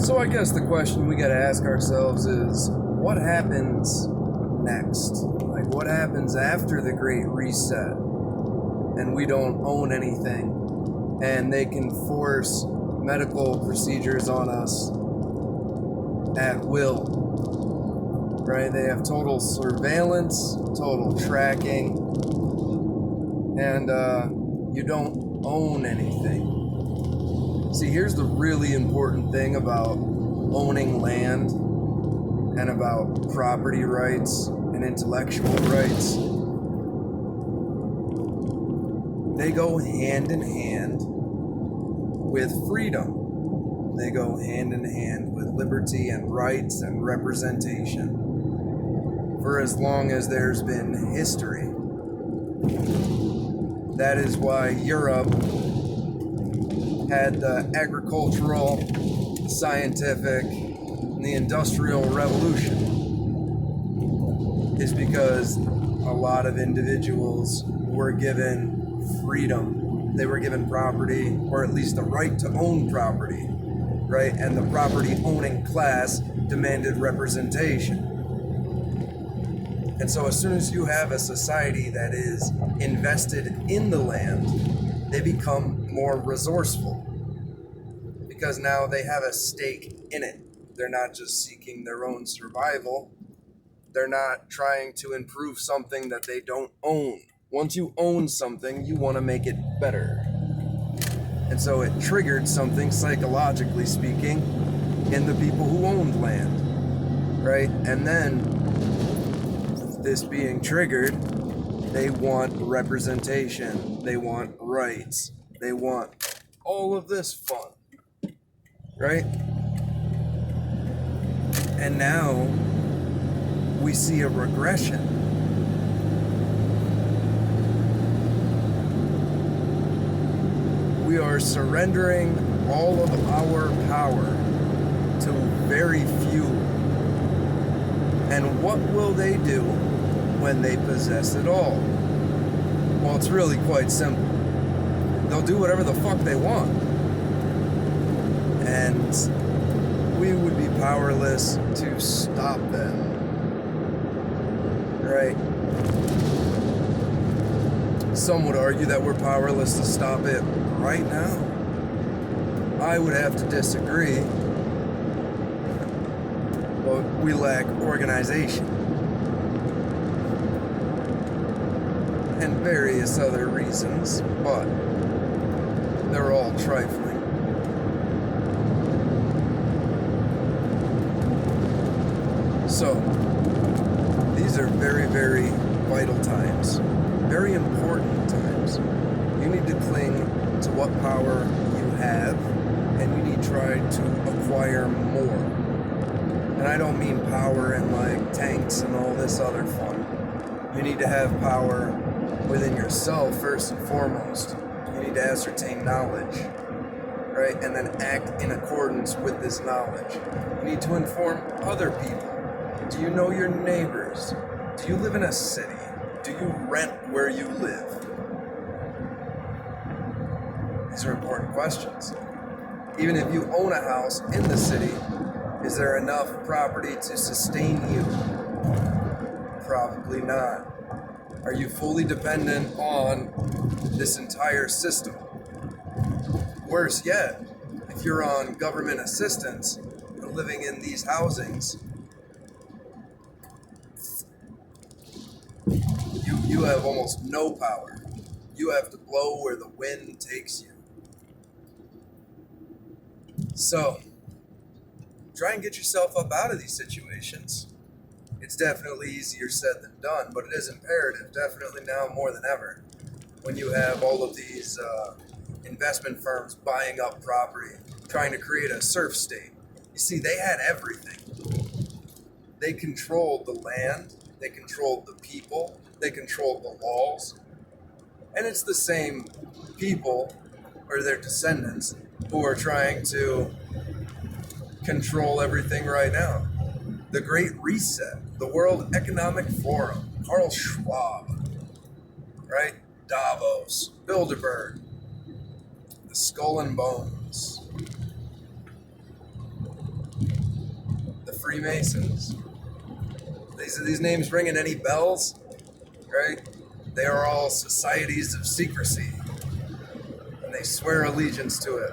So I guess the question we gotta ask ourselves is, what happens next? Like, what happens after the Great Reset and we don't own anything and they can force medical procedures on us at will, right? They have total surveillance, total tracking, and you don't own anything. See, here's the really important thing about owning land and about property rights and intellectual rights. They go hand in hand with freedom. They go hand in hand with liberty and rights and representation for as long as there's been history. That is why Europe had the agricultural, scientific, and the industrial revolution, is because a lot of individuals were given freedom. They were given property, or at least the right to own property, right? And the property owning class demanded representation. And so as soon as you have a society that is invested in the land, they become more resourceful because now they have a stake in it. They're not just seeking their own survival. They're not trying to improve something that they don't own. Once you own something, you want to make it better. And so it triggered something, psychologically speaking, in the people who owned land, right? And then, this being triggered, they want representation. They want rights. They want all of this fun, right? And now we see a regression. We are surrendering all of our power to very few. And what will they do when they possess it all? Well, it's really quite simple. They'll do whatever the fuck they want. And we would be powerless to stop them. Right? Some would argue that we're powerless to stop it right now. I would have to disagree. But we lack organization. And various other reasons, but they're all trifling. So, these are very, very vital times, very important times. You need to cling to what power you have, and you need to try to acquire more. And I don't mean power in like tanks and all this other fun. You need to have power within yourself first and foremost. You need to ascertain knowledge, right? And then act in accordance with this knowledge. You need to inform other people. Do you know your neighbors? Do you live in a city? Do you rent where you live? These are important questions. Even if you own a house in the city, is there enough property to sustain you? Probably not. Are you fully dependent on this entire system? Worse yet, if you're on government assistance or living in these housings, you have almost no power. You have to blow where the wind takes you. So, try and get yourself up out of these situations. It's definitely easier said than done, but it is imperative, definitely now more than ever, when you have all of these investment firms buying up property, trying to create a surf state. You see, they had everything. They controlled the land, they controlled the people, they controlled the laws, and it's the same people, or their descendants, who are trying to control everything right now. The Great Reset, the World Economic Forum, Carl Schwab, right? Davos, Bilderberg, the Skull and Bones. Freemasons. These names ringing any bells, right? They are all societies of secrecy, and they swear allegiance to it.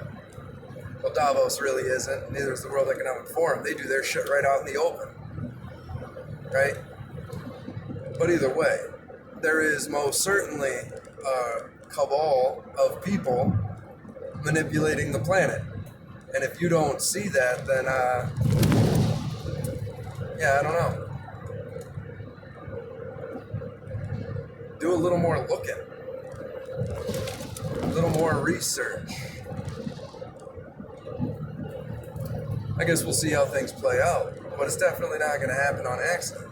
Well, Davos really isn't. Neither is the World Economic Forum. They do their shit right out in the open, right? But either way, there is most certainly a cabal of people manipulating the planet. And if you don't see that, then, yeah, I don't know. Do a little more looking, a little more research. I guess we'll see how things play out, but it's definitely not going to happen on accident.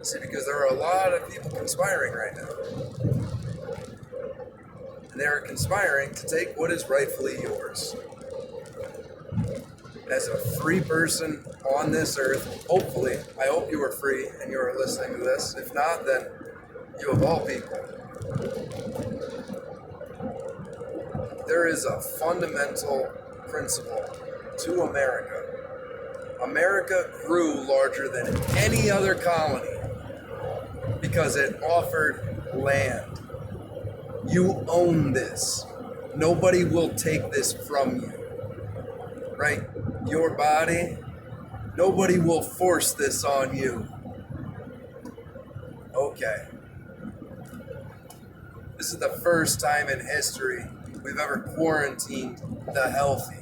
See, because there are a lot of people conspiring right now. And they are conspiring to take what is rightfully yours. As a free person on this earth, hopefully, I hope you are free and you are listening to this. If not, then you of all people. There is a fundamental principle to America. America grew larger than any other colony because it offered land. You own this. Nobody will take this from you. Right? Your body, nobody will force this on you. Okay. This is the first time in history we've ever quarantined the healthy.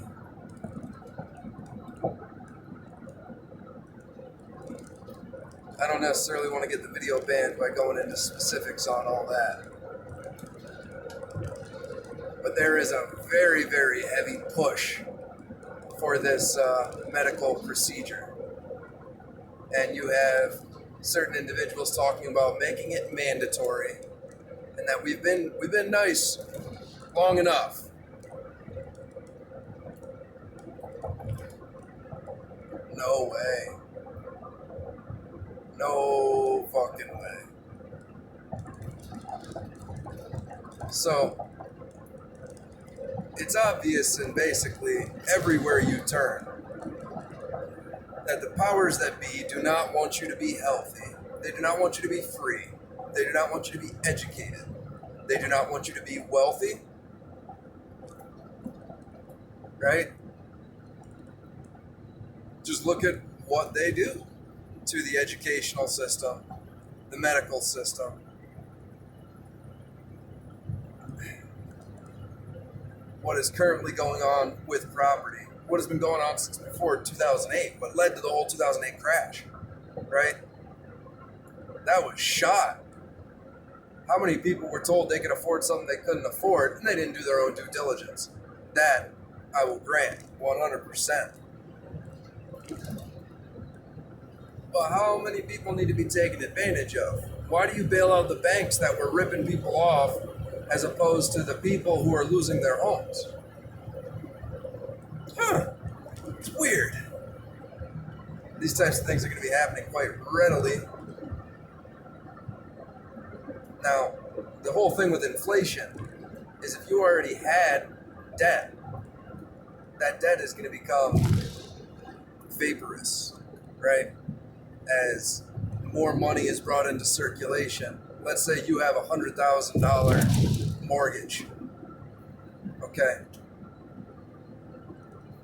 I don't necessarily want to get the video banned by going into specifics on all that. But there is a very, very heavy push for this medical procedure. And you have certain individuals talking about making it mandatory and that we've been nice long enough. No way. No fucking way. So, it's obvious and basically everywhere you turn that the powers that be do not want you to be healthy. They do not want you to be free. They do not want you to be educated. They do not want you to be wealthy. Right? Just look at what they do to the educational system, the medical system. What is currently going on with property, what has been going on since before 2008, what led to the whole 2008 crash, right? That was shot. How many people were told they could afford something they couldn't afford and they didn't do their own due diligence? That I will grant 100%. But how many people need to be taken advantage of? Why do you bail out the banks that were ripping people off as opposed to the people who are losing their homes? It's weird. These types of things are going to be happening quite readily. Now, the whole thing with inflation is if you already had debt, that debt is going to become vaporous, right? As more money is brought into circulation. Let's say you have a $100,000 mortgage, okay?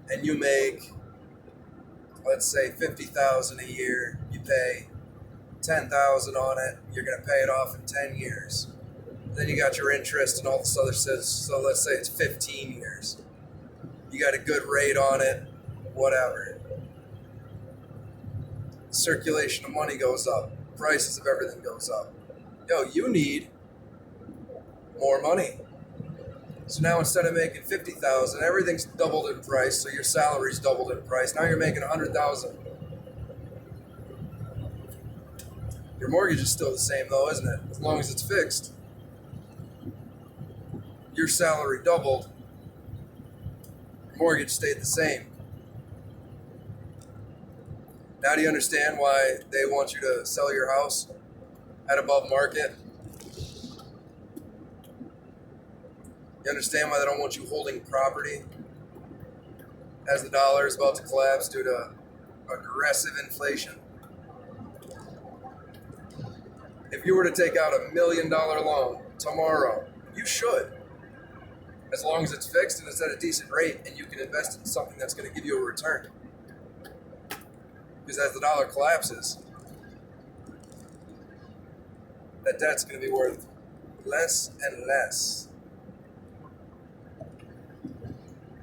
And you make, let's say, $50,000 a year. You pay $10,000 on it. You're going to pay it off in 10 years. Then you got your interest and all this other stuff. So let's say it's 15 years. You got a good rate on it, whatever. Circulation of money goes up. Prices of everything goes up. Yo, you need more money. So now instead of making $50,000, everything's doubled in price. So your salary's doubled in price. Now you're making $100,000. Your mortgage is still the same though, isn't it? As long as it's fixed. Your salary doubled. Your mortgage stayed the same. Now do you understand why they want you to sell your house at above market? You understand why they don't want you holding property as the dollar is about to collapse due to aggressive inflation. If you were to take out $1 million loan tomorrow, you should. As long as it's fixed and it's at a decent rate and you can invest in something that's going to give you a return. Because as the dollar collapses, that debt's going to be worth less and less.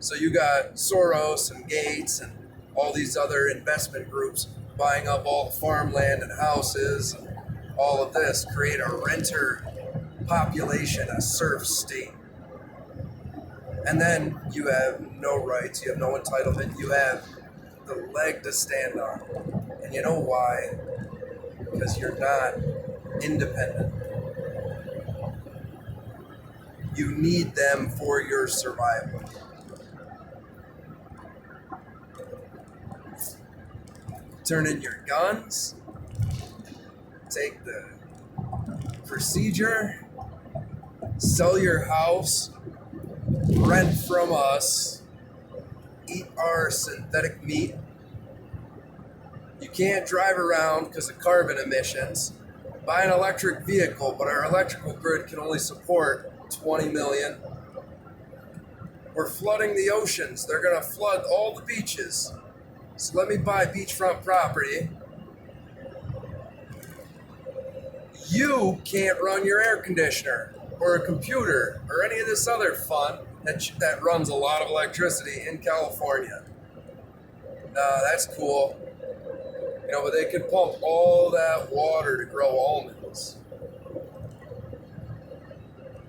So you got Soros and Gates and all these other investment groups buying up all the farmland and houses and all of this, create a renter population, a serf state. And then you have no rights, you have no entitlement, you have the leg to stand on. And you know why? Because you're not independent. You need them for your survival. Turn in your guns, take the procedure, sell your house, rent from us, eat our synthetic meat. You can't drive around because of carbon emissions. Buy an electric vehicle, but our electrical grid can only support 20 million. We're flooding the oceans. They're going to flood all the beaches. So let me buy beachfront property. You can't run your air conditioner or a computer or any of this other fun that runs a lot of electricity in California. That's cool. You know, but they can pump all that water to grow almonds.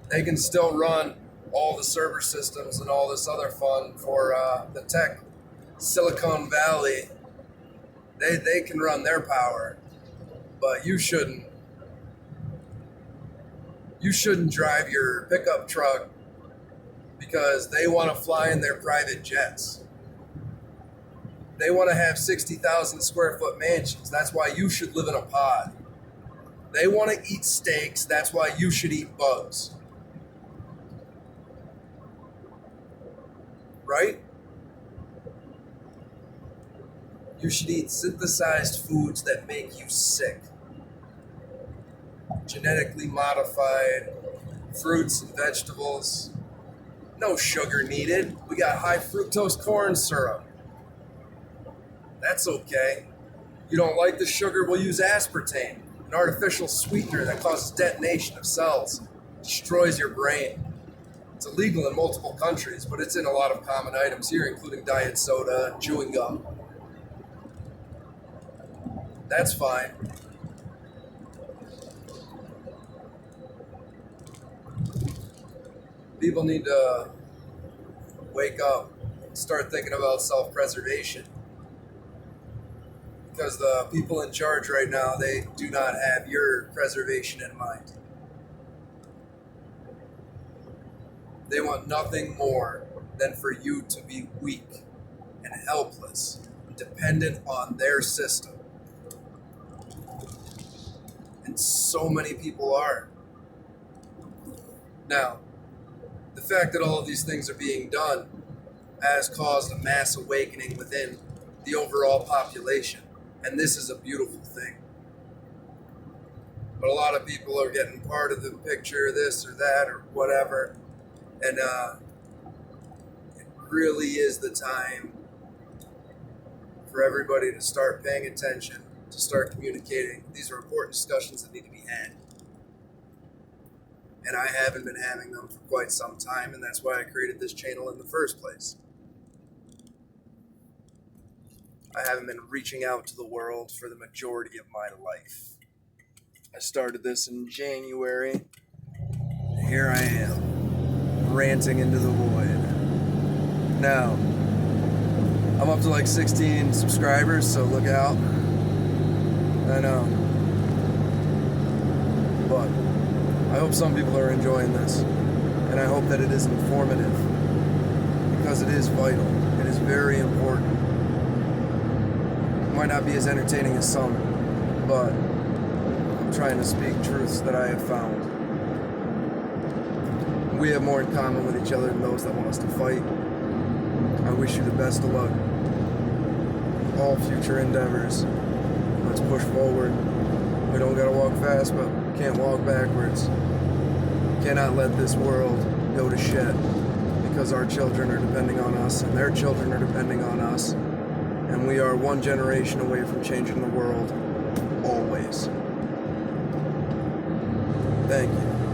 They can still run all the server systems and all this other fun for the tech Silicon Valley. They can run their power, but you shouldn't. You shouldn't drive your pickup truck because they want to fly in their private jets. They want to have 60,000 square foot mansions. That's why you should live in a pod. They want to eat steaks. That's why you should eat bugs. Right? You should eat synthesized foods that make you sick. Genetically modified fruits and vegetables. No sugar needed. We got high fructose corn syrup. That's okay. You don't like the sugar, we'll use aspartame, an artificial sweetener that causes detonation of cells, destroys your brain. It's illegal in multiple countries, but it's in a lot of common items here, including diet soda and chewing gum. That's fine. People need to wake up and start thinking about self-preservation. Because the people in charge right now, they do not have your preservation in mind. They want nothing more than for you to be weak and helpless, dependent on their system. And so many people are. Now, the fact that all of these things are being done has caused a mass awakening within the overall population. And this is a beautiful thing. But a lot of people are getting part of the picture, this or that or whatever. And it really is the time for everybody to start paying attention, to start communicating. These are important discussions that need to be had. And I haven't been having them for quite some time, and that's why I created this channel in the first place. I haven't been reaching out to the world for the majority of my life. I started this in January. Here I am, ranting into the void. Now, I'm up to like 16 subscribers, so look out. I know. But I hope some people are enjoying this, and I hope that it is informative, because it is vital. It is very important. Might not be as entertaining as some, but I'm trying to speak truths that I have found. We have more in common with each other than those that want us to fight. I wish you the best of luck. all future endeavors. Let's push forward. We don't gotta walk fast, but we can't walk backwards. Cannot let this world go to shit because our children are depending on us and their children are depending on us. And we are one generation away from changing the world, always. Thank you.